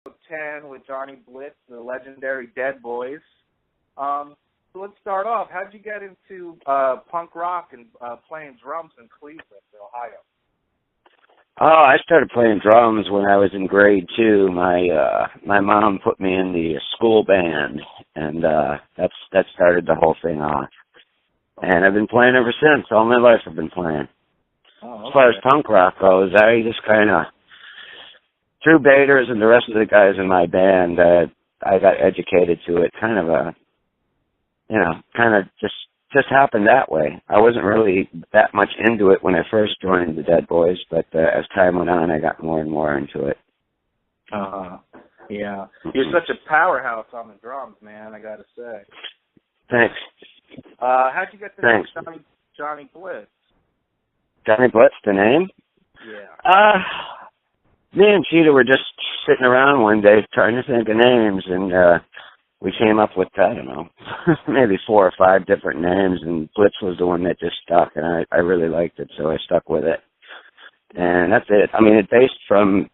10 with Johnny Blitz, the legendary Dead Boys. So let's start off. How'd you get into punk rock and playing drums in Cleveland, Ohio? Oh, I started playing drums when I was in grade 2. My mom put me in the school band, and that started the whole thing off. And I've been playing ever since. All my life I've been playing. Oh, okay. As far as punk rock goes, I just kind of, through Baders and the rest of the guys in my band, I got educated to it. Kind of just happened that way. I wasn't really that much into it when I first joined the Dead Boys, but as time went on, I got more and more into it. Yeah. You're such a powerhouse on the drums, man, I gotta say. Thanks. How'd you get to Thanks. know Johnny Blitz? Johnny Blitz, the name? Yeah. Me and Cheetah were just sitting around one day trying to think of names, and we came up with, I don't know, maybe 4 or 5 different names, and Blitz was the one that just stuck, and I really liked it, so I stuck with it. And that's it. I mean, it's based from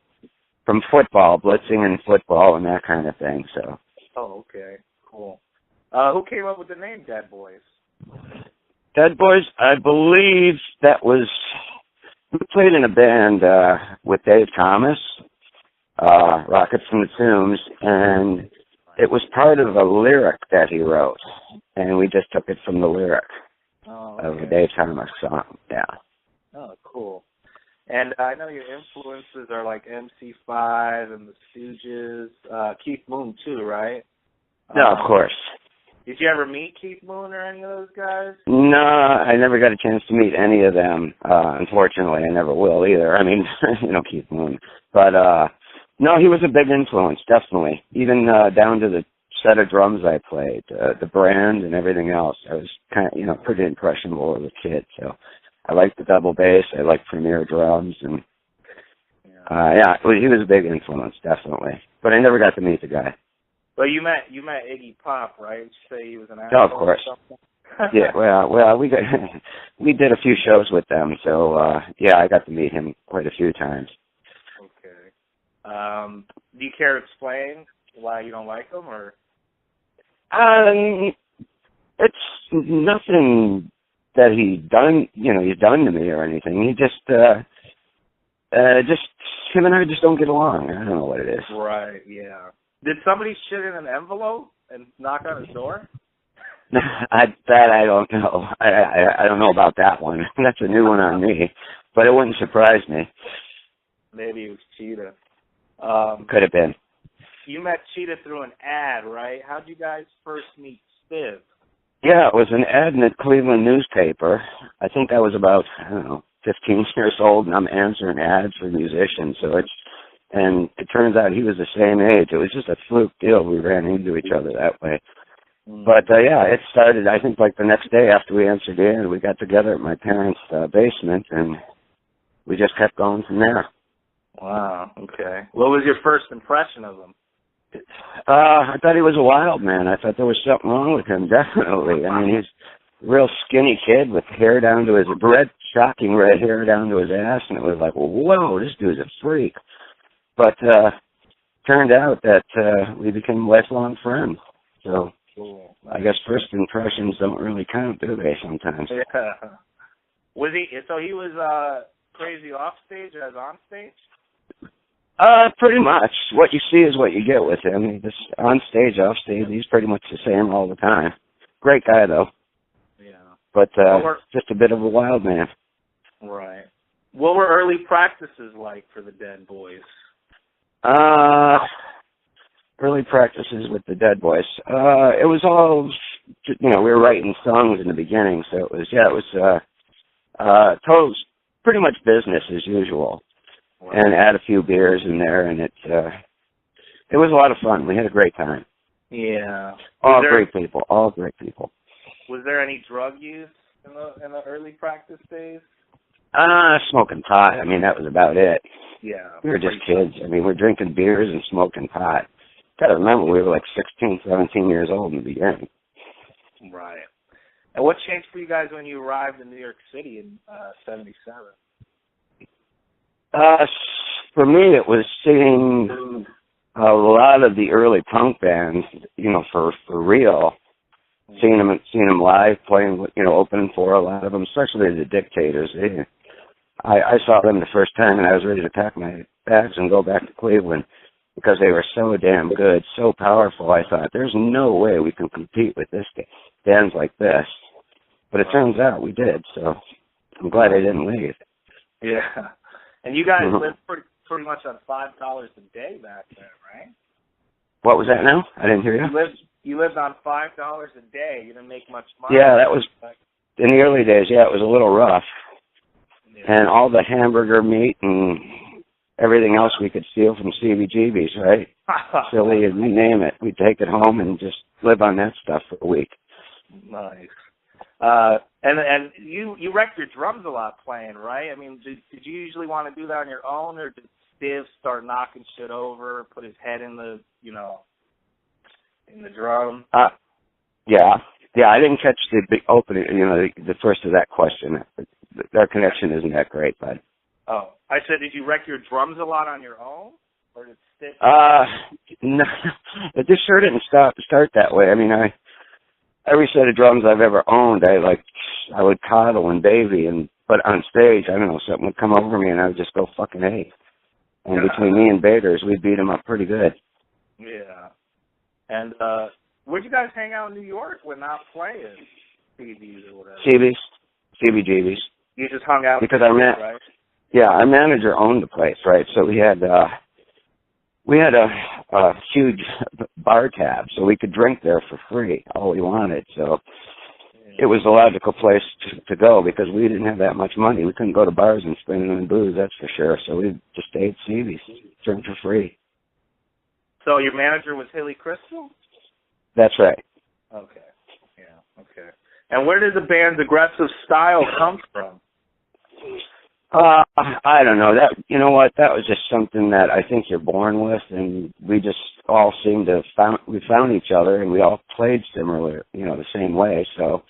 football, blitzing and football and that kind of thing, so. Oh, okay. Cool. Who came up with the name Dead Boys? Dead Boys, I believe that was, we played in a band with Dave Thomas, Rockets from the Tombs, and it was part of a lyric that he wrote, and we just took it from the lyric of the Dave Thomas song, yeah. Oh, cool. And I know your influences are like MC5 and the Stooges, Keith Moon too, right? No, of course. Did you ever meet Keith Moon or any of those guys? No, I never got a chance to meet any of them. Unfortunately, I never will either. I mean, Keith Moon. But, no, he was a big influence, definitely. Even down to the set of drums I played, the brand and everything else. I was kind of, pretty impressionable as a kid. So I liked the double bass. I liked Premier drums. And, he was a big influence, definitely. But I never got to meet the guy. Well, you met Iggy Pop, right? Did you say he was an asshole? Oh, of course. Yeah, well, we did a few shows with them, so I got to meet him quite a few times. Okay. Do you care to explain why you don't like him, or? It's nothing that he's done to me or anything. He just him and I just don't get along. I don't know what it is. Right. Yeah. Did somebody shit in an envelope and knock on his door? I don't know. I don't know about that one. That's a new one on me, but it wouldn't surprise me. Maybe it was Cheetah. Could have been. You met Cheetah through an ad, right? How'd you guys first meet Spiv? Yeah, it was an ad in the Cleveland newspaper. I think I was about, 15 years old, and I'm answering ads for musicians, and it turns out he was the same age. It was just a fluke deal. We ran into each other that way. But, it started, I think, like the next day after we answered in. We got together at my parents' basement, and we just kept going from there. Wow, okay. What was your first impression of him? I thought he was a wild man. I thought there was something wrong with him, definitely. I mean, he's a real skinny kid with hair down to his shocking red hair down to his ass, and it was like, whoa, this dude's a freak. But turned out that we became lifelong friends. So I guess first impressions don't really count, do they, sometimes? Yeah. So he was crazy off stage as on stage? Pretty much. What you see is what you get with him. He's just on stage, off stage, he's pretty much the same all the time. Great guy, though. Yeah. But just a bit of a wild man. Right. What were early practices like for the Dead Boys? Early practices with the Dead Boys. It was all, we were writing songs in the beginning, so it was total, pretty much business as usual. Wow. And add a few beers in there, and it was a lot of fun. We had a great time. Yeah. All great people. Was there any drug use in the early practice days? Smoking pot. I mean, that was about it. Yeah. We were just kids. I mean, we're drinking beers and smoking pot. Got to remember, we were like 16, 17 years old in the beginning. Right. And what changed for you guys when you arrived in New York City in 77? For me, it was seeing a lot of the early punk bands, you know, for real, seeing them live, playing, you know, opening for a lot of them, especially the Dictators. I saw them the first time, and I was ready to pack my bags and go back to Cleveland because they were so damn good, so powerful. I thought, there's no way we can compete with bands like this. But it turns out we did, so I'm glad I didn't leave. Yeah. And you guys lived pretty much on $5 a day back then, right? What was that now? I didn't hear you. You lived on $5 a day. You didn't make much money. Yeah, that was in the early days. Yeah, it was a little rough. Yeah. And all the hamburger meat and everything else we could steal from CBGB's, right? Silly, you name it. We'd take it home and just live on that stuff for a week. Nice. And you wrecked your drums a lot playing, right? I mean, did you usually want to do that on your own, or did Stiv start knocking shit over, put his head in the, you know, in the drum? Yeah. I didn't catch the big opening, you know, the first of that question. Our connection isn't that great, bud. Oh, I said, did you wreck your drums a lot on your own, or did Stiv? No, it just sure didn't start that way. I mean, every set of drums I've ever owned, I would coddle and baby, but on stage, I don't know, something would come over me and I would just go fucking hey. And between me and Bader's, we'd beat them up pretty good. Yeah. And where'd you guys hang out in New York when not playing CB's or whatever? CBGB's. You just hung out because right? Yeah, our manager owned the place, right? So we had a huge bar tab, so we could drink there for free, all we wanted. So it was a logical place to go because we didn't have that much money. We couldn't go to bars and spend it on booze, that's for sure. So we just stayed at CB's, drink for free. So your manager was Hilly Crystal? That's right. Okay. Yeah, okay. And where did the band's aggressive style come from? I don't know. You know what? That was just something that I think you're born with, and we just all seemed to we found each other, and we all played similar, you know, the same way. So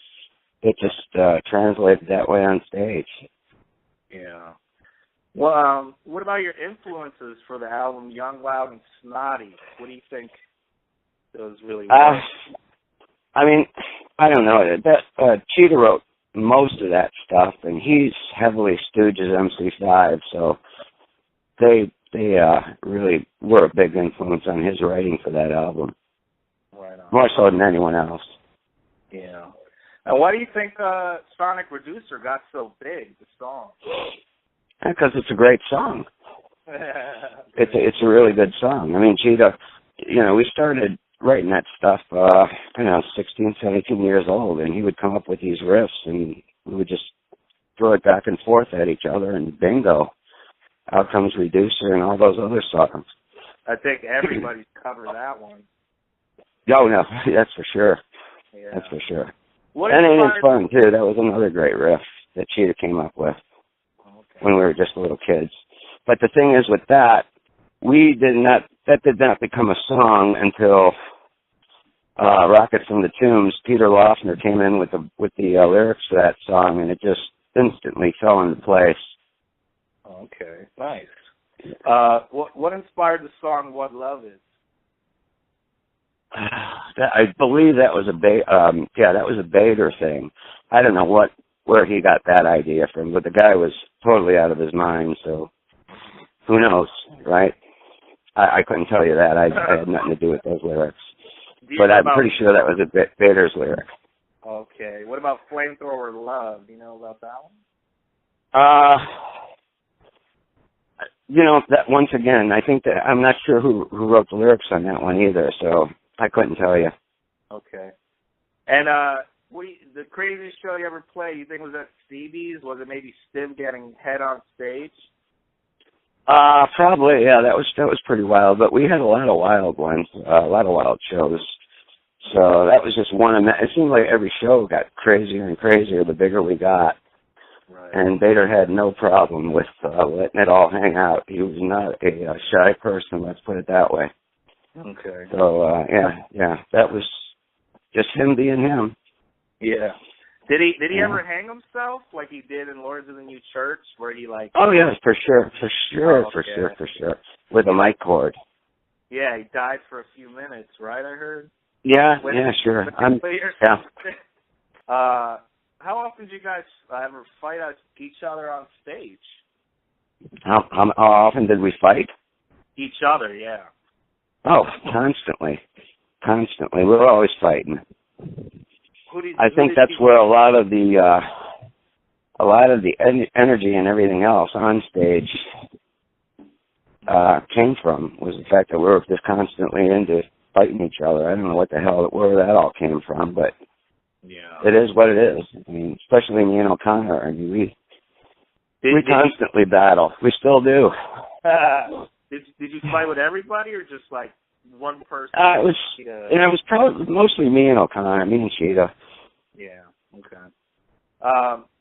it just translated that way on stage. Yeah. Well, what about your influences for the album Young, Loud, and Snotty? What do you think those really were? I mean, I don't know. That Cheetah wrote most of that stuff, and he's heavily Stooges MC5, so they really were a big influence on his writing for that album. Right on. More so than anyone else. Yeah. And why do you think Sonic Reducer got so big, the song? Because it's a great song. It's a really good song. I mean, Cheetah, you know, we started writing that stuff, 16, 17 years old, and he would come up with these riffs, and we would just throw it back and forth at each other, and bingo, out comes Reducer and all those other songs. I think everybody's covered that one. Oh, no, that's for sure. Yeah. That's for sure. And it was fun, too. That was another great riff that Cheetah came up with when we were just little kids. But the thing is with that, that did not become a song until Rocket from the Tombs. Peter Loeffner came in with the lyrics to that song, and it just instantly fell into place. Okay, nice. What inspired the song "What Love Is"? I believe that was a Bader thing. I don't know where he got that idea from, but the guy was totally out of his mind. So who knows, right? I couldn't tell you that. I had nothing to do with those lyrics. But I'm pretty sure that was a Bader's lyric. Okay. What about Flamethrower Love? Do you know about that one? You know, that once again, I think that I'm not sure who wrote the lyrics on that one either, so I couldn't tell you. Okay. And the craziest show you ever played, you think was at CB's? Was it maybe Stiv getting head on stage? Probably, yeah. That was pretty wild, but we had a lot of wild ones, a lot of wild shows. So that was just one of them. It seemed like every show got crazier and crazier the bigger we got. Right. And Bader had no problem with letting it all hang out. He was not a shy person, let's put it that way. Okay. So, yeah, that was just him being him. Yeah. Did he ever hang himself like he did in Lords of the New Church, where he like? Oh yes, for sure, with a mic cord. Yeah, he died for a few minutes, right? I heard. Yeah, sure. Yeah. How often do you guys ever fight each other on stage? How often did we fight? Each other, yeah. Oh, constantly. We're always fighting. I think that's where a lot of the energy and everything else on stage came from, was the fact that we were just constantly into fighting each other. I don't know where that all came from, but yeah, it is what it is. I mean, especially me and O'Connor. I mean, we constantly battle. We still do. Did you fight with everybody or just like one person? It was probably mostly me and O'Connor, me and Cheetah. Yeah. Okay.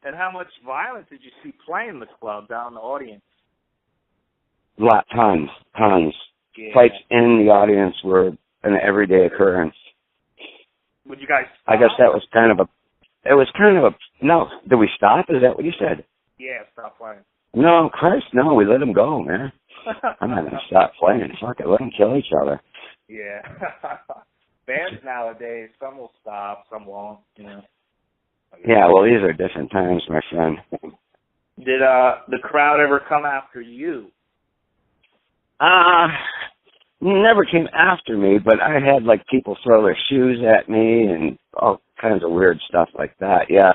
And how much violence did you see playing the club down in the audience? Tons. Yeah. Fights in the audience were an everyday occurrence. Would you guys stop? I guess that was kind of no. Did we stop? Is that what you said? Yeah, stop playing. No, Christ, no. We let them go, man. I'm not gonna stop playing. Fuck it, let them kill each other. Yeah. Bands nowadays, some will stop, some won't. You know. Yeah, well, these are different times, my friend. Did the crowd ever come after you? Never came after me, but I had like people throw their shoes at me and all kinds of weird stuff like that. Yeah,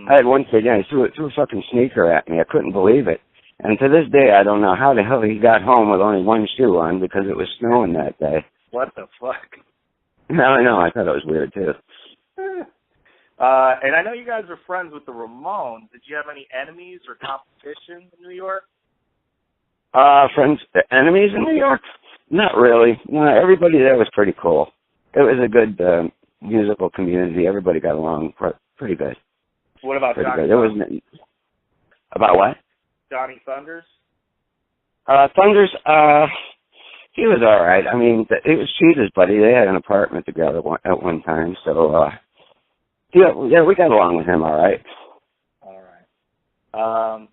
I had one kid. Yeah, he threw a fucking sneaker at me. I couldn't believe it. And to this day, I don't know how the hell he got home with only one shoe on because it was snowing that day. What the fuck? No, I know. I thought it was weird too. And I know you guys are friends with the Ramones. Did you have any enemies or competition in New York? Friends, enemies in New York? Not really. No, everybody there was pretty cool. It was a good musical community. Everybody got along pretty good. What about Johnny? About what? Johnny Thunders? Thunders, he was all right. I mean, it was Cheetah's buddy. They had an apartment together at one time, so yeah, we got along with him all right. All right.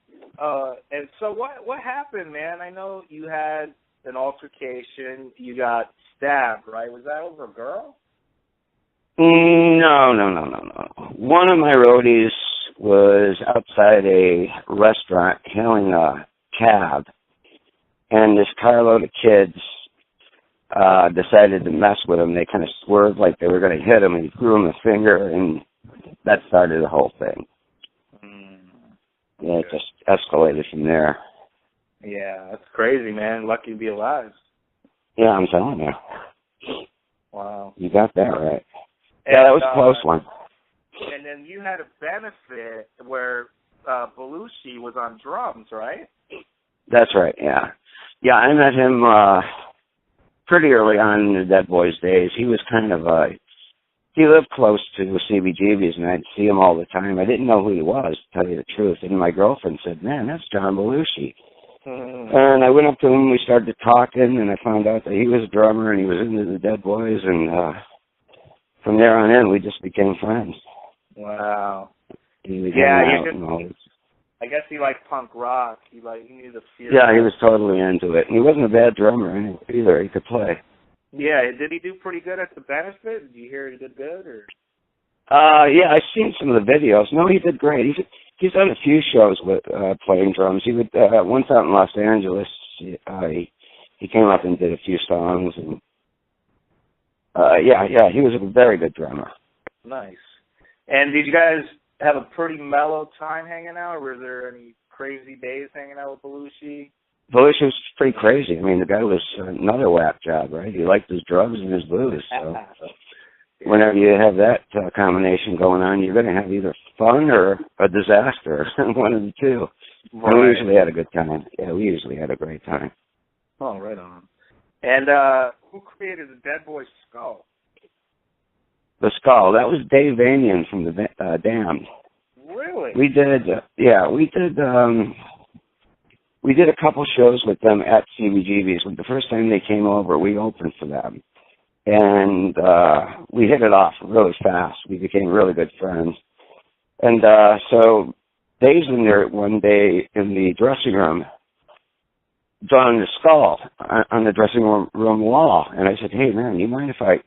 And so what happened, man? I know you had an altercation. You got stabbed, right? Was that over a girl? No. One of my roadies was outside a restaurant hailing a cab, and this carload of kids decided to mess with him. They kind of swerved like they were going to hit him, and he threw him a finger, and that started the whole thing. Yeah, it just escalated from there. Yeah, that's crazy, man. Lucky to be alive. Yeah, I'm telling you. Wow. You got that right. Yeah, that was a close one. And then you had a benefit where Belushi was on drums, right? That's right, yeah. Yeah, I met him pretty early on in the Dead Boys days. He was kind of he lived close to CBGB's, and I'd see him all the time. I didn't know who he was, to tell you the truth. And my girlfriend said, "Man, that's John Belushi." And I went up to him, we started talking, and I found out that he was a drummer, and he was into the Dead Boys, and from there on in, we just became friends. Wow. Yeah, I guess he liked punk rock. He knew the fear. Yeah, he was totally into it. And he wasn't a bad drummer either. He could play. Yeah, did he do pretty good at the benefit? Did you hear he did good? Or? Yeah, I've seen some of the videos. No, he did great. He's done a few shows with playing drums. He would once out in Los Angeles. He came up and did a few songs, and he was a very good drummer. Nice. And did you guys have a pretty mellow time hanging out, or were there any crazy days hanging out with Belushi? Belushi was pretty crazy. I mean, the guy was another whack job, right? He liked his drugs and his booze. So whenever you have that combination going on, you're going to have either fun or a disaster, one of the two. Right. And we usually had a good time. Yeah, we usually had a great time. Oh, right on. And who created the Dead Boy skull? The skull. That was Dave Vanian from the Damned. Really? We did. We did a couple shows with them at CBGB's. The first time they came over, we opened for them, and we hit it off really fast. We became really good friends, and so Dave's in there one day in the dressing room, drawn the skull on the dressing room wall. And I said, hey, man, you mind if I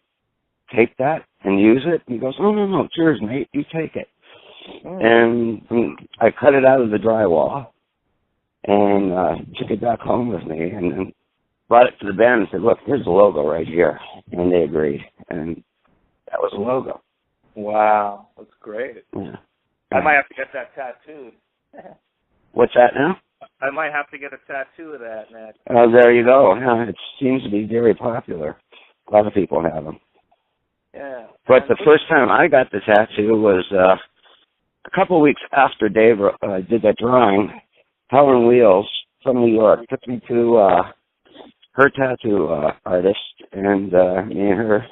take that and use it? And he goes, oh, no, it's yours, mate. You take it. And I cut it out of the drywall and took it back home with me and brought it to the band and said, look, here's the logo right here. And they agreed. And that was the logo. Wow, that's great. Yeah. I might have to get that tattooed. What's that now? I might have to get a tattoo of that, man. Oh, there you go. Yeah, it seems to be very popular. A lot of people have them. Yeah. But the first time I got the tattoo was a couple of weeks after Dave did that drawing. Helen Wheels from New York took me to her tattoo artist, and me and her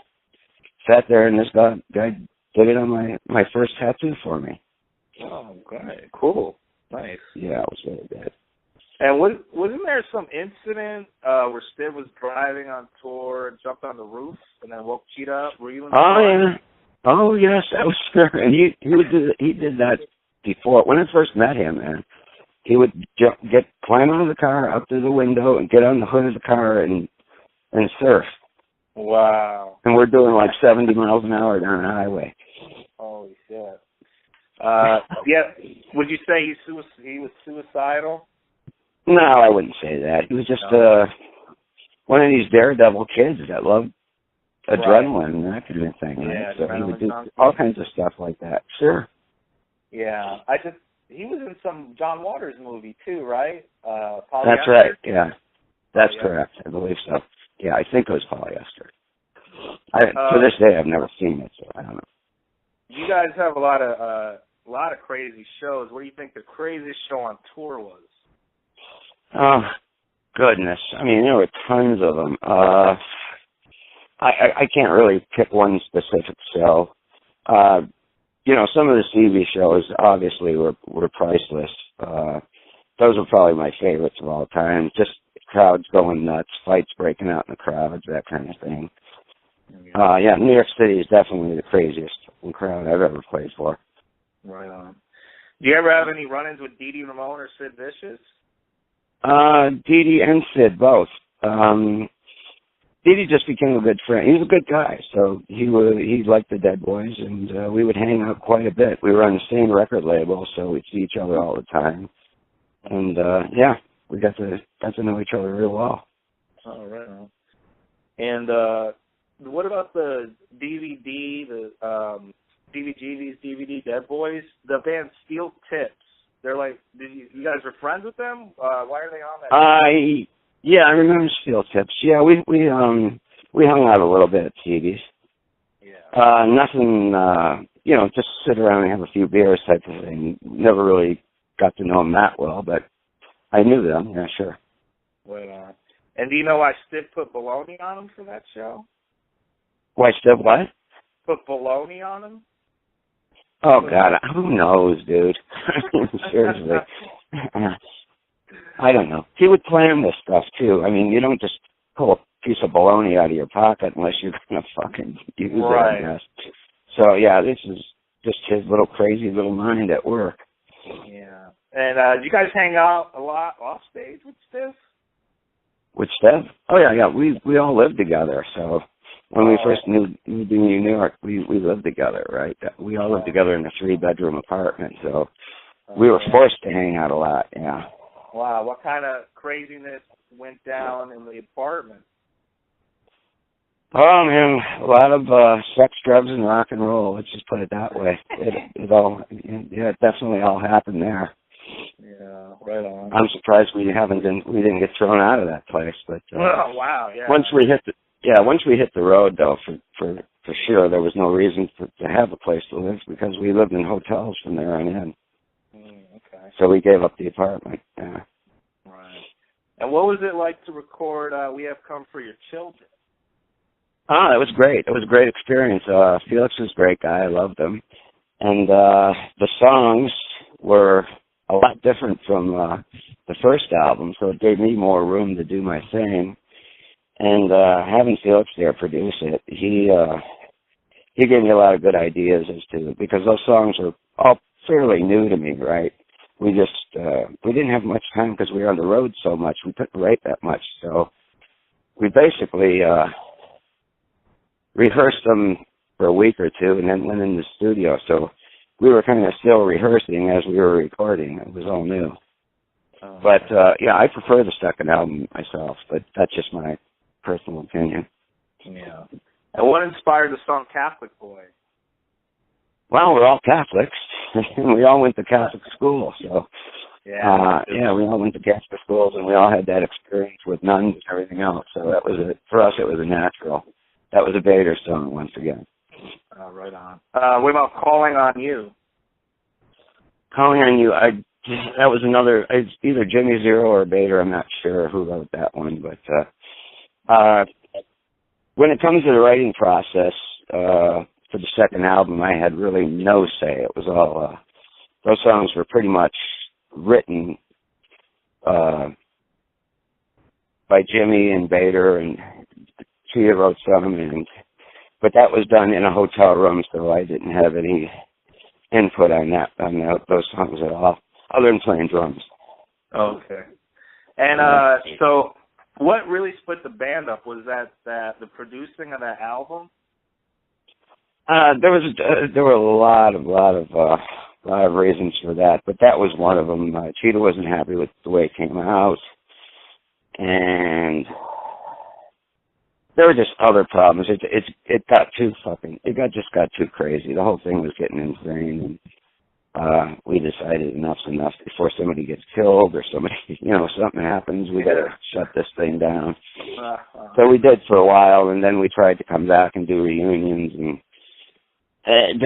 sat there, and this guy did it on my first tattoo for me. Oh, great. Cool. Nice. Yeah, it was really good. And wasn't there some incident where Steve was driving on tour and jumped on the roof and then woke Cheetah up? Were you in the car? Yeah. Oh, yes, that was fair. And he did that before. When I first met him, man, he would climb out of the car, up to the window, and get on the hood of the car and surf. Wow. And we're doing like 70 miles an hour down the highway. Holy shit. Yeah. Would you say he was suicidal? No, I wouldn't say that. He was just one of these daredevil kids that loved adrenaline and that kind of thing. Right? Yeah, so he would do all kinds of stuff like that. Sure. Yeah. He was in some John Waters movie too, right? Polyester? That's right. Yeah. That's correct. I believe so. Yeah, I think it was Polyester. To this day, I've never seen it, so I don't know. You guys have a lot of crazy shows. What do you think the craziest show on tour was? Oh, goodness. I mean, there were tons of them. I can't really pick one specific show. Some of the TV shows obviously were priceless. Those are probably my favorites of all time. Just crowds going nuts, fights breaking out in the crowds, that kind of thing. New York City is definitely the craziest crowd I've ever played for. Right on. Do you ever have any run-ins with Dee Dee Ramone or Sid Vicious? Dee Dee and Sid, both. Dee Dee just became a good friend. He was a good guy, so he liked the Dead Boys, and we would hang out quite a bit. We were on the same record label, so we'd see each other all the time. And, we got to know each other real well. Oh, right on. And what about the DVD, the CBGB's DVD Dead Boys? The band Steel Tips. They're like, you guys were friends with them? Why are they on that? I remember Steel Tips. Yeah, we hung out a little bit at TV's. Yeah. Nothing, just sit around and have a few beers type of thing. Never really got to know them that well, but I knew them. Yeah, sure. Right on. And do you know why Steve put baloney on him for that show? Why Steve what? Put baloney on him? Oh, God, who knows, dude? Seriously. I don't know. He would plan this stuff, too. I mean, you don't just pull a piece of bologna out of your pocket unless you're going to fucking use it, I guess. So, yeah, this is just his little crazy little mind at work. Yeah. And do you guys hang out a lot off stage with Steve? With Steve? Oh, yeah. We all lived together, so... When we first moved to New York, we lived together, right? We all lived together in a 3-bedroom apartment, so we were forced to hang out a lot, yeah. Wow, what kind of craziness went down in the apartment? Oh, man, a lot of sex, drugs, and rock and roll, let's just put it that way. It definitely all happened there. Yeah, right on. I'm surprised we didn't get thrown out of that place, but wow, yeah. Once we hit the road, though, for sure, there was no reason to have a place to live because we lived in hotels from there on in. Okay. So we gave up the apartment. Yeah. Right. And what was it like to record "We Have Come for Your Children"? It was great. It was a great experience. Felix was a great guy. I loved him, and the songs were a lot different from the first album, so it gave me more room to do my thing. And having Felix there produce it, he gave me a lot of good ideas because those songs were all fairly new to me, right? we didn't have much time because we were on the road so much. We couldn't write that much, so we basically rehearsed them for a week or two and then went in the studio. So we were kind of still rehearsing as we were recording. It was all new. But, yeah, I prefer the second album myself, but that's just my personal opinion. Yeah. And what inspired the song Catholic Boy? Well, we're all Catholics. We all went to Catholic school, so yeah, we all went to Catholic schools, and we all had that experience with nuns and everything else. So that was for us. It was a natural. That was a Bader song once again. Right on. What about Calling on You? Calling on You. That was another. It's either Jimmy Zero or Bader. I'm not sure who wrote that one, but when it comes to the writing process. For the second album, I had really no say. It was all, those songs were pretty much written by Jimmy and Bader, and Chia wrote some, but that was done in a hotel room, so I didn't have any input on those songs at all, other than playing drums. Okay. And so what really split the band up? Was that the producing of that album? There were a lot of reasons for that, but that was one of them. Cheetah wasn't happy with the way it came out, and there were just other problems. It got just got too crazy. The whole thing was getting insane, and we decided enough's enough before somebody gets killed or something happens. We got to shut this thing down. So we did for a while, and then we tried to come back and do reunions, and it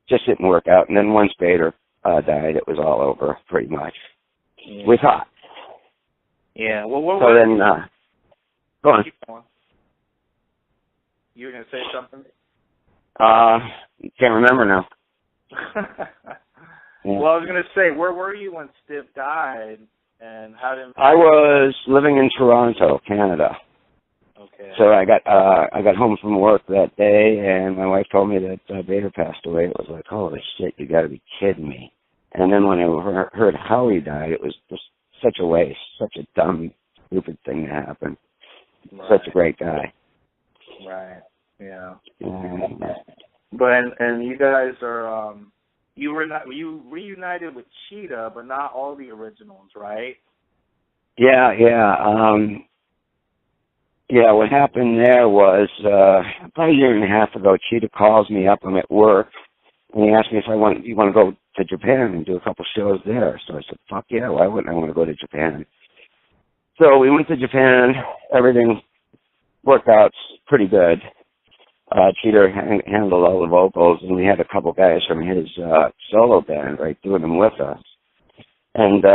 just didn't work out. And then once Bader died, it was all over pretty much. Yeah. We thought. Yeah. Well, so then, go on. Keep going. You were going to say something? Can't remember now. Yeah. Well, I was going to say, where were you when Stiff died, and how did? I was living in Toronto, Canada. Okay. So I got home from work that day, and my wife told me that Bader passed away. It was like, holy shit, you got to be kidding me. And then when I heard how he died, it was just such a waste, such a dumb, stupid thing to happen. Right. Such a great guy. Right. Yeah. And you guys are you reunited with Cheetah, but not all the originals, right? Yeah. Yeah, what happened there was about a year and a half ago, Cheetah calls me up. I'm at work, and he asked me if you want to go to Japan and do a couple shows there. So I said, fuck yeah, why wouldn't I want to go to Japan? So we went to Japan. Everything worked out pretty good. Cheetah handled all the vocals, and we had a couple guys from his solo band, right, doing them with us. And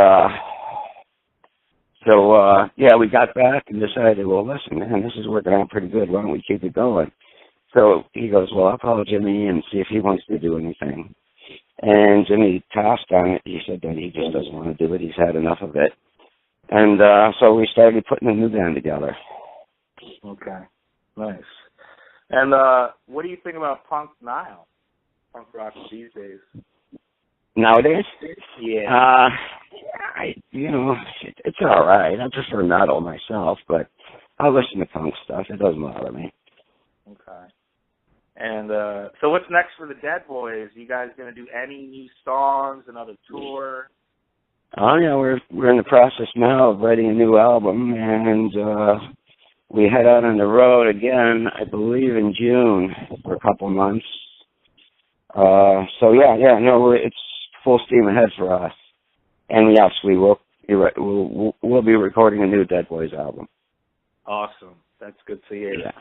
So, we got back and decided, well, listen, man, this is working out pretty good. Why don't we keep it going? So he goes, well, I'll call Jimmy and see if he wants to do anything. And Jimmy tossed on it. He said that he just doesn't want to do it. He's had enough of it. And so we started putting a new band together. Okay. Nice. And what do you think about punk now? Punk rock these days? Nowadays? Yeah. It's all right. I prefer metal myself, but I listen to punk stuff. It doesn't bother me. Okay. And so what's next for the Dead Boys? You guys going to do any new songs, another tour? Oh, yeah, we're in the process now of writing a new album, and we head out on the road again, I believe, in June for a couple months. It's full steam ahead for us. And yes, we'll be recording a new Dead Boys album. Awesome. That's good to hear. Yeah.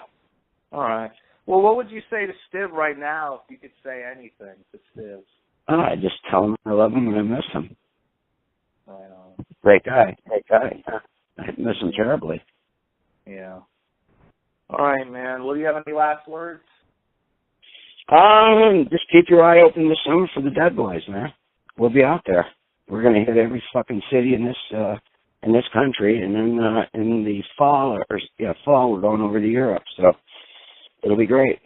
All right. Well, what would you say to Stiv right now, if you could say anything to Stiv? I just tell him I love him and I miss him. Right on. Great guy. I miss him terribly. Yeah. All right, man. Well, do you have any last words? Just keep your eye open this summer for the Dead Boys, man. We'll be out there. We're going to hit every fucking city in this country, and then in the fall we're going over to Europe. So it'll be great.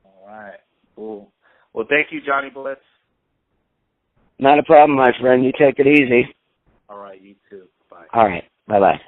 All right. Cool. Well, thank you, Johnny Blitz. Not a problem, my friend. You take it easy. All right, you too. Bye. All right. Bye-bye.